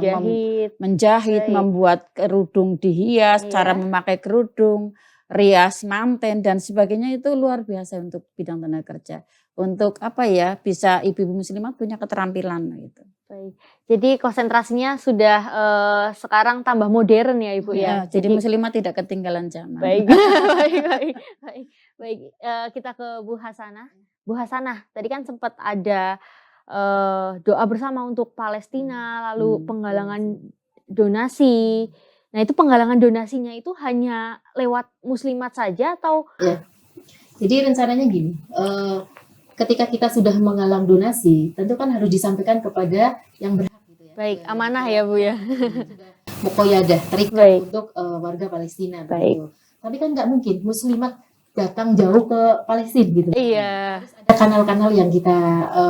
menjahit, Baik. membuat kerudung dihias, Iya. cara memakai kerudung, rias manten dan sebagainya itu luar biasa untuk bidang tenaga kerja. Untuk apa ya, bisa ibu-ibu muslimat punya keterampilan gitu. Baik. Jadi konsentrasinya sudah sekarang tambah modern ya Ibu ya. Jadi muslimat tidak ketinggalan zaman. Baik. Baik. Kita ke Bu Hasanah. Bu Hasanah, tadi kan sempat ada doa bersama untuk Palestina, lalu penggalangan donasi. Nah itu penggalangan donasinya itu hanya lewat muslimat saja atau? Ya. Jadi rencananya gini, ketika kita sudah menggalang donasi, tentu kan harus disampaikan kepada yang berhak gitu ya. Baik, amanah ya Bu ya. Mukoyadah, terikat untuk warga Palestina. Gitu. Tapi kan nggak mungkin muslimat datang jauh ke Palestina gitu. Iya. Ada kanal-kanal yang kita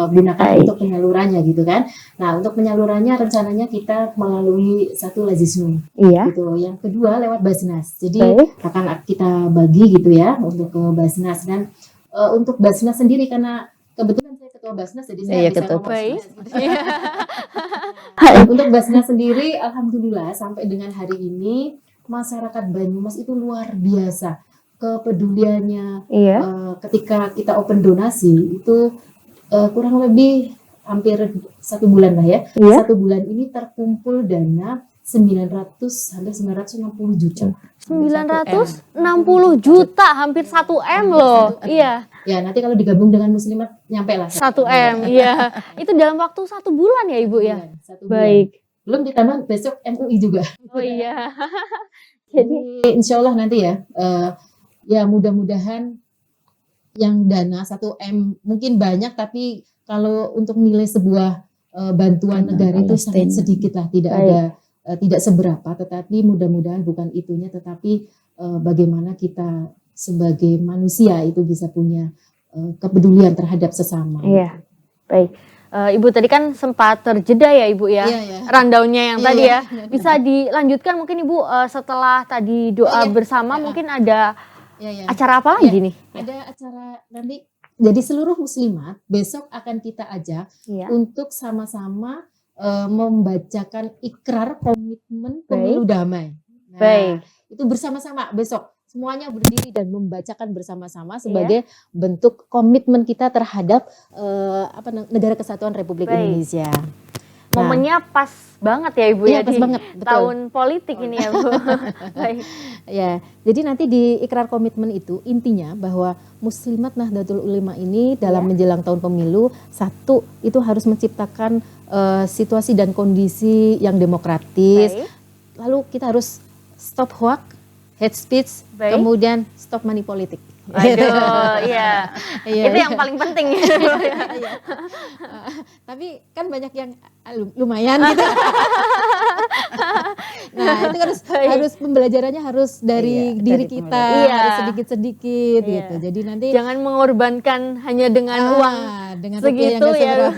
gunakan untuk penyalurannya gitu kan. Nah untuk penyalurannya rencananya kita melalui satu lazisme. Iya. Gitu. Yang kedua lewat Basnas. Jadi akan kita bagi gitu ya untuk ke Basnas dan untuk Basnas sendiri karena kebetulan saya ketua Basnas jadi saya bisa ngomong Basnas. Untuk Basnas sendiri alhamdulillah sampai dengan hari ini masyarakat Banyumas itu luar biasa kepeduliannya. Ketika kita open donasi itu kurang lebih hampir 1 bulan lah ya. 1 bulan ini terkumpul dana 900 sampai 960 juta. 960 juta, hampir 1 M loh. Iya. Ya, nanti kalau digabung dengan muslimat nyampe lah 1 M. Iya. Itu dalam waktu 1 bulan ya Ibu ya. 1 bulan. Baik. Belum ditambah besok MUI juga. Oh iya. Jadi insya Allah nanti ya, ya mudah-mudahan yang dana 1 M mungkin banyak, tapi kalau untuk nilai sebuah bantuan negara itu sangat sedikit lah, tidak ada, tidak seberapa, tetapi mudah-mudahan bukan itunya, tetapi bagaimana kita sebagai manusia itu bisa punya kepedulian terhadap sesama. Iya, baik. Ibu tadi kan sempat terjeda ya Ibu ya, rundown-nya yang tadi ya. Bisa dilanjutkan mungkin Ibu setelah tadi doa bersama mungkin ada acara apa lagi nih? Ada acara nanti, jadi seluruh muslimat besok akan kita ajak untuk sama-sama membacakan ikrar komitmen pemilu damai. Nah, itu bersama-sama besok. Semuanya berdiri dan membacakan bersama-sama sebagai bentuk komitmen kita terhadap Negara Kesatuan Republik Indonesia. Momennya pas banget ya Ibu ya, pas di banget, betul. tahun politik ini ya Bu. Baik. Ya, jadi nanti di ikrar komitmen itu intinya bahwa Muslimat Nahdlatul Ulama ini dalam menjelang tahun pemilu, satu itu harus menciptakan situasi dan kondisi yang demokratis. Lalu kita harus stop hoax, hate speech, kemudian stop money politik. Aduh, iya. Itu yang paling penting. Tapi kan banyak yang lumayan gitu. Nah, itu harus pembelajarannya harus dari diri kita, harus sedikit-sedikit gitu. Jadi nanti jangan mengorbankan hanya dengan uang dengan segitu ya.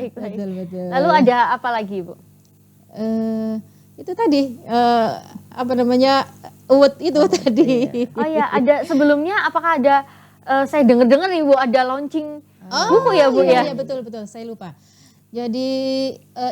Betul. Lalu ada apa lagi Bu? Itu tadi award itu tadi. Oh ya, ada sebelumnya apakah ada saya dengar-dengar nih Bu ada launching buku ya Bu ya? Iya betul saya lupa. Jadi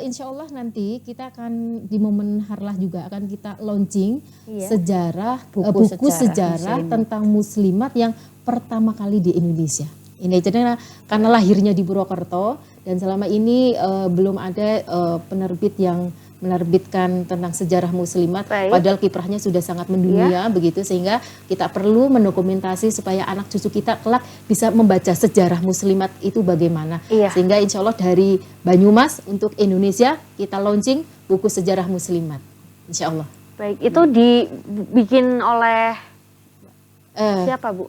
insya Allah nanti kita akan di momen Harlah juga akan kita launching sejarah buku sejarah tentang muslimat yang pertama kali di Indonesia. Ini jadi karena lahirnya di Purwokerto dan selama ini belum ada penerbit yang menerbitkan tentang sejarah muslimat, padahal kiprahnya sudah sangat mendunia begitu, sehingga kita perlu mendokumentasi supaya anak cucu kita kelak bisa membaca sejarah muslimat itu bagaimana. Sehingga insya Allah dari Banyumas untuk Indonesia kita launching buku sejarah muslimat, insya Allah. Baik, itu dibikin oleh siapa Bu?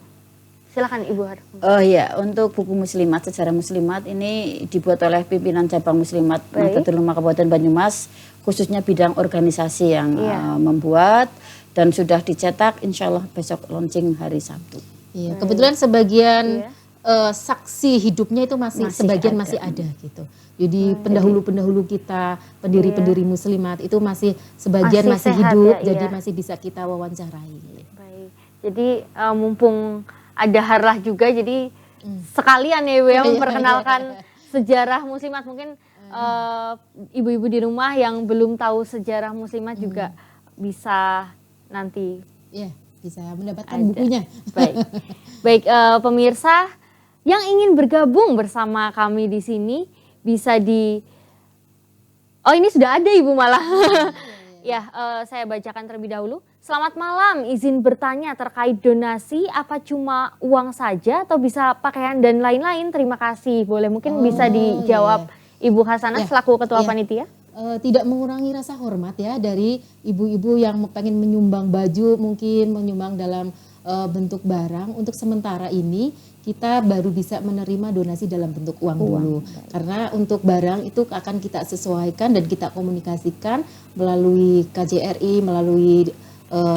Silakan Ibu Har. Oh iya, untuk buku muslimat, sejarah muslimat ini dibuat oleh pimpinan cabang muslimat Nahdlatul Ulama Kabupaten Banyumas, khususnya bidang organisasi yang membuat dan sudah dicetak, insya Allah besok launching hari Sabtu. Iya, kebetulan sebagian saksi hidupnya itu sebagian masih ada gitu. Jadi pendahulu-pendahulu kita, pendiri-pendiri muslimat itu sebagian masih hidup, jadi masih bisa kita wawancarai. Baik. Jadi mumpung ada Harlah juga, jadi sekalian ya Ibu yang memperkenalkan sejarah muslimat. Mungkin ibu-ibu di rumah yang belum tahu sejarah muslimat juga bisa nanti bisa mendapatkan bukunya. Baik pemirsa yang ingin bergabung bersama kami di sini bisa ini sudah ada Ibu malah. Ya, saya bacakan terlebih dahulu. Selamat malam, izin bertanya terkait donasi, apa cuma uang saja atau bisa pakaian dan lain-lain? Terima kasih. Boleh mungkin bisa dijawab Ibu Hasanah selaku Ketua Panitia? Tidak mengurangi rasa hormat ya dari ibu-ibu yang pengen menyumbang baju, mungkin menyumbang dalam bentuk barang. Untuk sementara ini kita baru bisa menerima donasi dalam bentuk uang dulu. Karena untuk barang itu akan kita sesuaikan dan kita komunikasikan melalui KJRI, melalui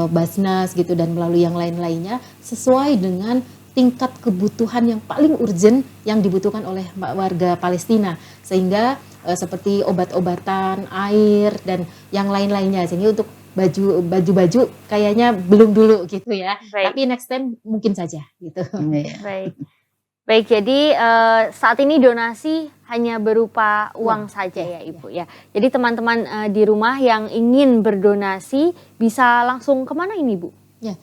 Basnas gitu, dan melalui yang lain-lainnya sesuai dengan tingkat kebutuhan yang paling urgent yang dibutuhkan oleh warga Palestina, sehingga seperti obat-obatan, air dan yang lain-lainnya. Sehingga untuk baju kayaknya belum dulu gitu ya. Tapi next time mungkin saja gitu. Baik, jadi saat ini donasi hanya berupa uang saja ya Ibu ya. Jadi teman-teman di rumah yang ingin berdonasi bisa langsung kemana ini Bu? Ya,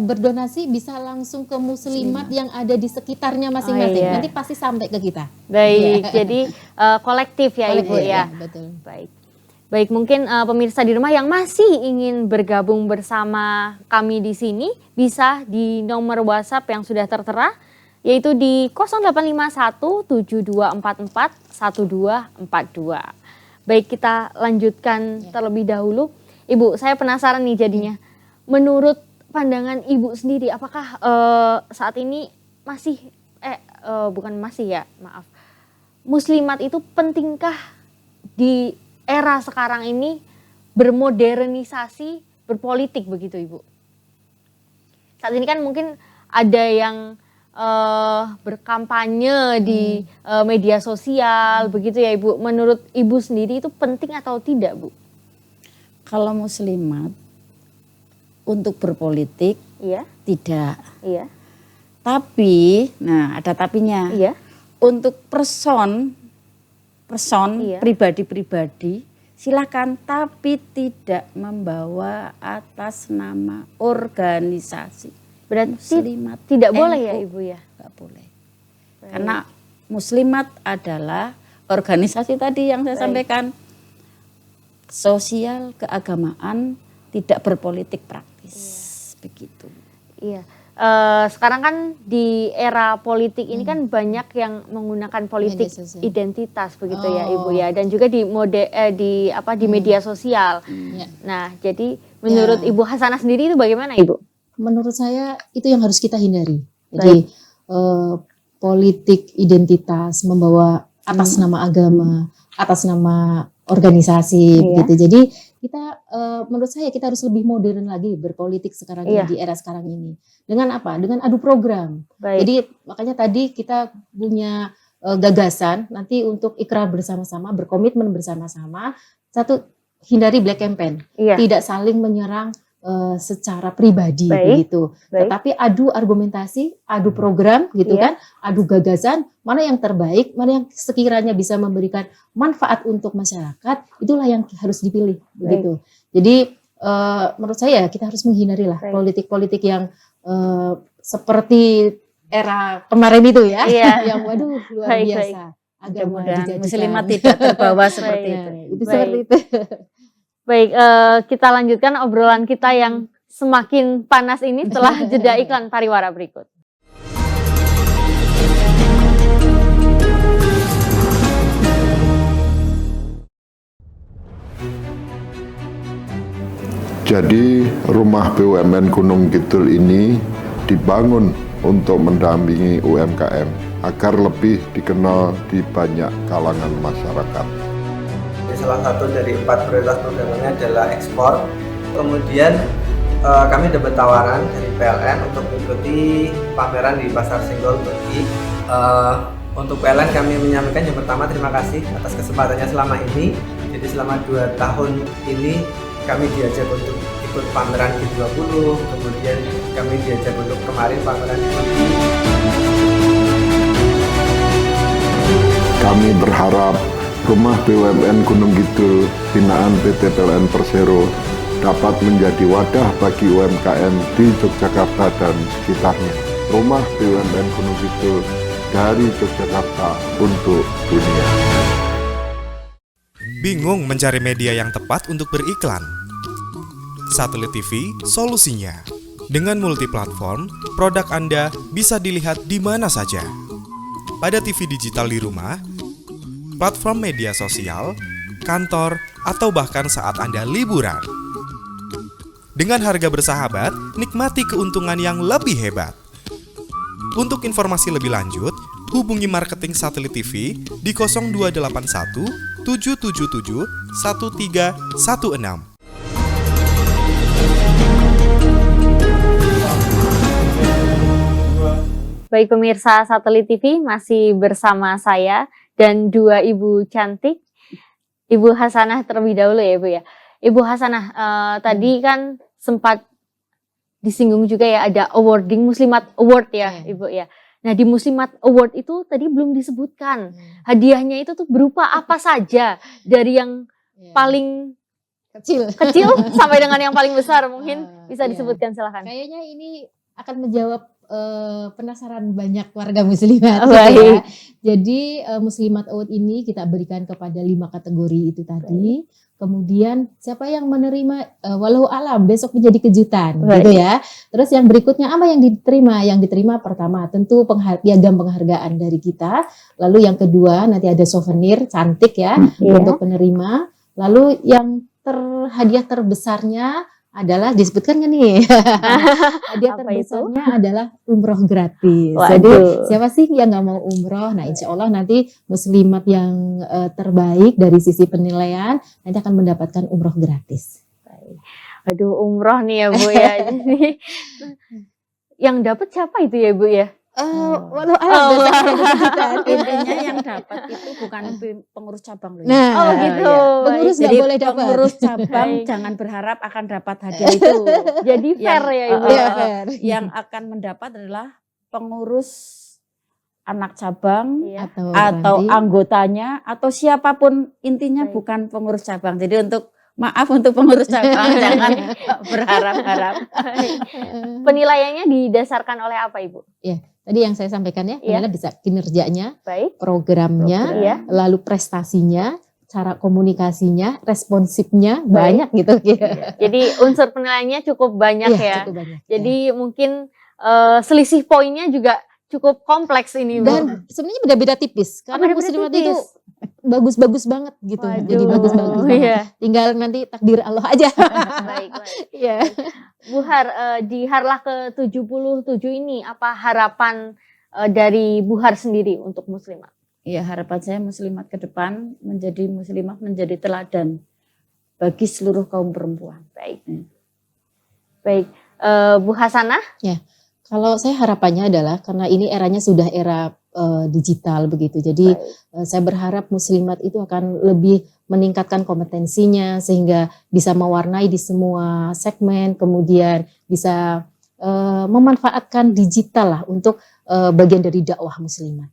berdonasi bisa langsung ke muslimat yang ada di sekitarnya masing-masing. Nanti pasti sampai ke kita. Baik, jadi kolektif ya Ibu ya. Betul. Baik, mungkin pemirsa di rumah yang masih ingin bergabung bersama kami di sini bisa di nomor WhatsApp yang sudah tertera, yaitu di 085172441242. Baik, kita lanjutkan terlebih dahulu. Ibu, saya penasaran nih jadinya. Menurut pandangan Ibu sendiri, apakah saat ini muslimat itu pentingkah di era sekarang ini bermodernisasi, berpolitik begitu Ibu? Saat ini kan mungkin ada yang berkampanye di media sosial begitu ya Ibu. Menurut Ibu sendiri itu penting atau tidak Bu? Kalau muslimat untuk berpolitik tidak. Iya. Tapi, nah ada tapinya. Iya. Untuk person pribadi-pribadi silakan, tapi tidak membawa atas nama organisasi. Berarti muslimat tidak boleh ya Ibu ya? Nggak boleh. Karena muslimat adalah organisasi tadi yang saya sampaikan, sosial, keagamaan, tidak berpolitik praktis. Begitu. Iya. Sekarang kan di era politik ini kan banyak yang menggunakan politik identitas begitu ya Ibu ya, dan juga di media sosial. Nah, jadi menurut Ibu Hasanah sendiri itu bagaimana Ibu? Menurut saya itu yang harus kita hindari. Jadi politik identitas membawa atas nama agama, atas nama organisasi gitu. Jadi kita menurut saya kita harus lebih modern lagi berpolitik sekarang ini, di era sekarang ini. Dengan apa? Dengan adu program. Jadi makanya tadi kita punya gagasan nanti untuk ikrar bersama-sama, berkomitmen bersama-sama. Satu, hindari black campaign. Tidak saling menyerang secara pribadi begitu. Tetapi adu argumentasi, adu program gitu kan, adu gagasan, mana yang terbaik, mana yang sekiranya bisa memberikan manfaat untuk masyarakat, itulah yang harus dipilih begitu. Jadi menurut saya kita harus menghindari lah politik-politik yang seperti era kemarin itu ya, yang waduh luar biasa. Agama muslimat tidak terbawa seperti itu. Itu seperti itu. Baik, kita lanjutkan obrolan kita yang semakin panas ini setelah jeda iklan pariwara berikut. Jadi rumah BUMN Gunung Kidul ini dibangun untuk mendampingi UMKM agar lebih dikenal di banyak kalangan masyarakat. Salah satu dari 4 prioritas programnya adalah ekspor. Kemudian kami dapat tawaran dari PLN untuk mengikuti pameran di Pasar Senggol Turki. Untuk PLN kami menyampaikan yang pertama terima kasih atas kesempatannya selama ini. Jadi selama 2 tahun ini kami diajak untuk ikut pameran G20, kemudian kami diajak untuk kemarin pameran di Turki. Kami berharap Rumah BUMN Gunung Kidul binaan PT PLN Persero dapat menjadi wadah bagi UMKM di Yogyakarta dan sekitarnya. Rumah BUMN Gunung Kidul dari Yogyakarta untuk dunia. Bingung mencari media yang tepat untuk beriklan? Satelit TV solusinya. Dengan multiplatform, produk Anda bisa dilihat di mana saja. Pada TV digital di rumah, platform media sosial, kantor, atau bahkan saat Anda liburan. Dengan harga bersahabat, nikmati keuntungan yang lebih hebat. Untuk informasi lebih lanjut, hubungi marketing Satelit TV di 0281 777 1316. Baik pemirsa Satelit TV, masih bersama saya dan dua ibu cantik. Ibu Hasanah terlebih dahulu ya Ibu ya. Ibu Hasanah, tadi kan sempat disinggung juga ya, ada awarding Muslimat Award ya Ibu ya. Nah di Muslimat Award itu tadi belum disebutkan hadiahnya itu tuh berupa apa saja, dari yang paling kecil sampai dengan yang paling besar, mungkin bisa disebutkan, silahkan. Kayaknya ini akan menjawab penasaran banyak warga muslimat. Baik. Ya. Jadi Muslimat Award ini kita berikan kepada 5 kategori itu tadi. Kemudian siapa yang menerima walau alam besok menjadi kejutan. Baik. Gitu ya. Terus yang berikutnya apa yang diterima? Yang diterima pertama tentu piagam penghargaan dari kita. Lalu yang kedua nanti ada souvenir cantik ya untuk penerima. Lalu yang hadiah terbesarnya adalah disebutkan nggak nih? Hadiah terbesarnya adalah umroh gratis. Waduh. Jadi siapa sih yang nggak mau umroh? Nah insya Allah nanti muslimat yang terbaik dari sisi penilaian nanti akan mendapatkan umroh gratis. Aduh umroh nih ya Bu ya. Jadi yang dapat siapa itu ya Bu ya? Walau Intinya yang dapat itu bukan pengurus cabang loh. Oh gitu. Ya. Pengurus nggak Jadi boleh dapat. pengurus cabang jangan berharap akan dapat hadiah itu. Jadi fair ya Ibu. fair. Yang akan mendapat adalah pengurus anak cabang Atau atau nanti- anggotanya atau siapapun, intinya bukan pengurus cabang. Jadi maaf untuk pengurus cabang jangan berharap-harap. Penilaiannya didasarkan oleh apa Ibu? Ya, tadi yang saya sampaikan ya, adalah bisa kinerjanya, programnya, lalu prestasinya, cara komunikasinya, responsifnya, banyak gitu. Jadi unsur penilaiannya cukup banyak ya. Cukup banyak. Jadi mungkin selisih poinnya juga cukup kompleks ini Bu. Dan sebenarnya beda-beda tipis. Karena beda-beda muslimat tipis. itu bagus-bagus banget gitu. Waduh, Jadi bagus-bagus banget. iya. Tinggal nanti takdir Allah aja. Baik. Iya. Bu Har, di Harlah ke-77 ini apa harapan dari Bu Har sendiri untuk muslimat? Ya, harapan saya muslimat ke depan menjadi muslimah, menjadi teladan bagi seluruh kaum perempuan. Baik. Baik. Bu Hasanah? Ya. Kalau saya harapannya adalah karena ini eranya sudah era digital begitu. Jadi saya berharap muslimat itu akan lebih meningkatkan kompetensinya sehingga bisa mewarnai di semua segmen, kemudian bisa memanfaatkan digital lah untuk bagian dari dakwah muslimat.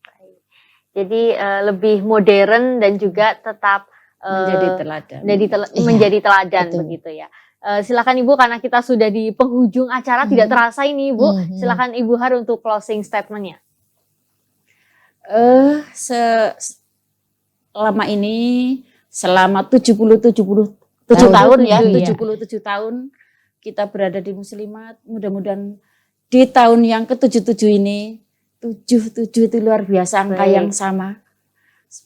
Jadi lebih modern dan juga tetap menjadi teladan. Menjadi teladan begitu ya. Silakan Ibu, karena kita sudah di penghujung acara, tidak terasa ini Ibu. Silakan Ibu Har untuk closing statementnya. Selama ini, selama 77 tahun ya, 77 tahun kita berada di muslimat. Mudah-mudahan di tahun yang ke-77 ini, 77 itu luar biasa angka yang sama.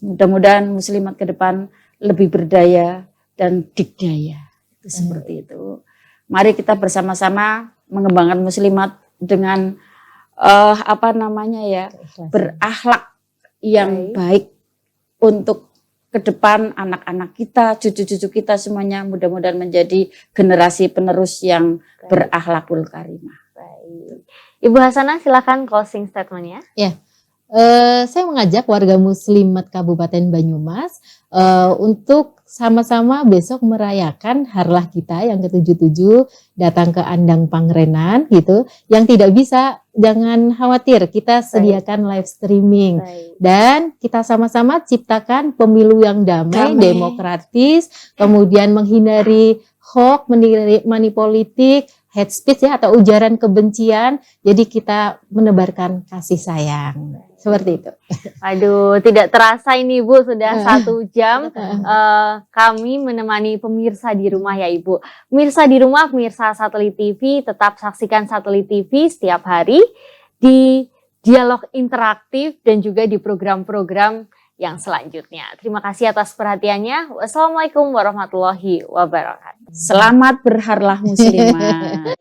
Mudah-mudahan muslimat ke depan lebih berdaya dan dikdaya. Itu seperti itu. Mari kita bersama-sama mengembangkan muslimat dengan berakhlak yang baik untuk ke depan anak-anak kita, cucu-cucu kita semuanya mudah-mudahan menjadi generasi penerus yang berakhlakul karimah. Baik. Ibu Hasanah silakan closing statementnya. Ya. Saya mengajak warga muslimat Kabupaten Banyumas untuk sama-sama besok merayakan harlah kita yang ke-77, datang ke Andang Pangrenan gitu. Yang tidak bisa jangan khawatir, kita sediakan live streaming. Dan kita sama-sama ciptakan pemilu yang damai, demokratis, kemudian menghindari hoax, menghindari money politik, hate speech ya atau ujaran kebencian. Jadi kita menebarkan kasih sayang. Seperti itu. Aduh, tidak terasa ini Bu, sudah 1 jam kami menemani pemirsa di rumah ya Ibu. Pemirsa di rumah, pemirsa Satelit TV, tetap saksikan Satelit TV setiap hari di dialog interaktif dan juga di program-program yang selanjutnya. Terima kasih atas perhatiannya. Wassalamualaikum warahmatullahi wabarakatuh. Selamat berharlah muslimah.